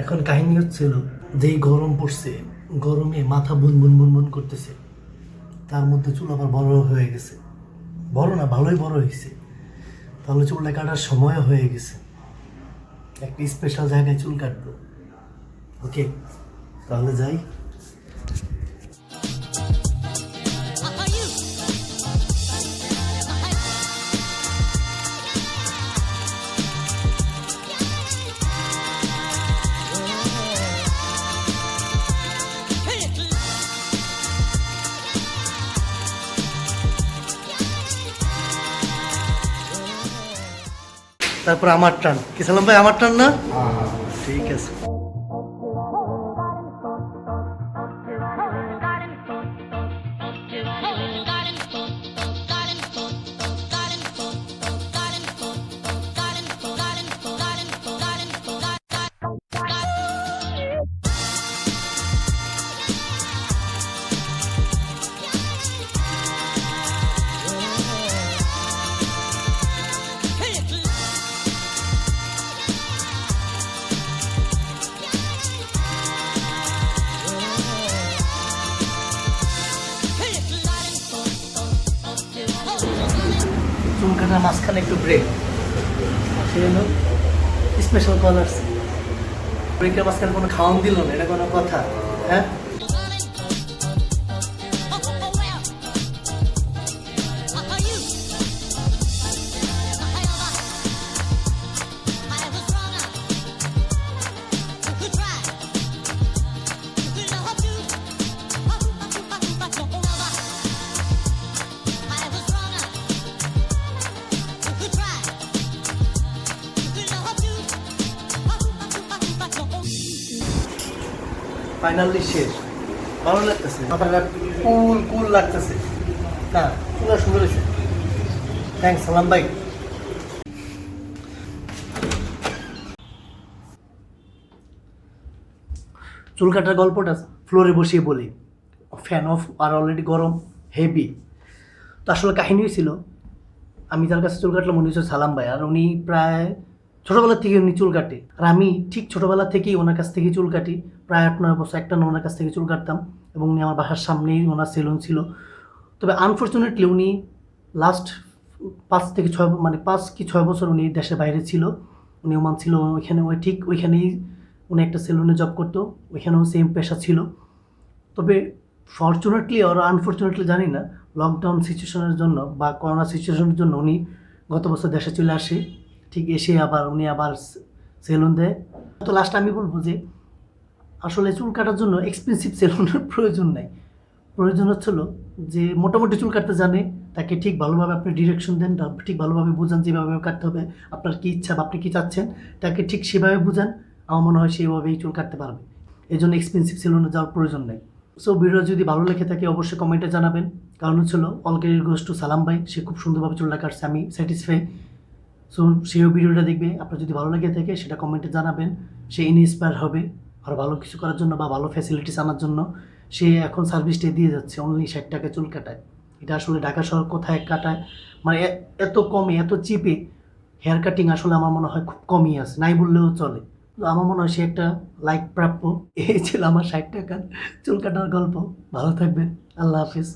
এখন কাহিনী হচ্ছিল যেই গরম পড়ছে, গরমে মাথা বুন করতেছে, তার মধ্যে চুল আবার বড় হয়ে গেছে। বড় না, ভালোই বড় হয়েছে। তাহলে চুলটা কাটার সময় হয়ে গেছে, একটা স্পেশাল জায়গায় চুল কাটবো। ওকে, তাহলে যাই। তারপর আমার টান। কি সালাম ভাই, আমার টান না? ঠিক আছে। চুল কাটার মাঝখানে একটু ব্রেক, সে হলো স্পেশাল কল আসছে। ব্রেকের মাঝখানে কোনো খাওয়ান দিল না, এটা কোনো কথা? হ্যাঁ, ফাইনালি শেষ। ভালো লাগতেছে, মাথাটা কুল লাগতেছে। না, চুলা সুন্দর হয়েছে। থ্যাংকস সালাম ভাই। চুল কাটার গল্পটা ফ্লোরে বসিয়ে বলি। ফ্যান অফ, আর অলরেডি গরম হেভি। তো আসলে কাহিনী হয়েছিল, আমি যার কাছে চুল কাটলাম উনি হচ্ছে সালাম ভাই। আর উনি প্রায় ছোটোবেলা থেকে উনি চুল কাটে, আর আমি ঠিক ছোটোবেলা থেকেই ওনার কাছ থেকে চুল কাটি। প্রায় 8-9 বছর একটা ওনার কাছ থেকে চুল কাটতাম, এবং উনি আমার বাসার সামনেই ওনার সেলুন ছিল। তবে আনফর্চুনেটলি উনি লাস্ট 5 কি 6 বছর উনি দেশের বাইরে ছিল। উনি ওমান ছিল, ওইখানে ওইখানেই উনি একটা সেলুনে জব করতো, ওইখানেও সেম পেশা ছিল। তবে ফর্চুনেটলি আর আনফর্চুনেটলি জানি না, লকডাউন সিচুয়েশনের জন্য বা করোনা সিচুয়েশনের জন্য উনি গত বছর দেশে চলে আসে। ঠিক এসে উনি আবার সেলুন দেয়। তো লাস্ট আমি বলবো যে আসলে চুল কাটার জন্য এক্সপেন্সিভ সেলুনের প্রয়োজন নাই। প্রয়োজন হচ্ছিল যে মোটামুটি চুল কাটতে জানে, তাকে ঠিক ভালোভাবে আপনি ডিরেকশন দেন, ঠিক ভালোভাবে বোঝান যেভাবে কাটতে হবে, আপনার কী ইচ্ছা বা আপনি কী চাচ্ছেন, তাকে ঠিক সেভাবে বোঝান। আমার মনে হয় সেইভাবেই চুল কাটতে পারবে। এই জন্য এক্সপেন্সিভ সেলুনে যাওয়ার প্রয়োজন নেই। সো ভিডিও যদি ভালো লেগে থাকে অবশ্যই কমেন্টে জানাবেন। কারণ হচ্ছিল অল ক্রেডিট গোস টু সালাম ভাই, সে খুব সুন্দরভাবে চুলটা কাটছে, আমি স্যাটিসফাই। সো সেও ভিডিওটা দেখবে, আপনার যদি ভালো লেগে থাকে সেটা কমেন্টে জানাবেন। সে ইন্সপায়ার হবে আর ভালো কিছু করার জন্য বা ভালো ফ্যাসিলিটিস আনার জন্য। সে এখন সার্ভিসটা দিয়ে যাচ্ছে, অনলি 60 টাকায় চুল কাটায়। এটা আসলে ঢাকা শহর কোথায় কাটায়, মানে এত কমে এত চিপে হেয়ার কাটিং আসলে আমার মনে হয় খুব কমই আছে, নাই বললেও চলে। তো আমার মনে হয় সে একটা লাইক প্রাপ্য। এই ছিল আমার 60 টাকার চুল কাটার গল্প। ভালো থাকবেন, আল্লাহ হাফিজ।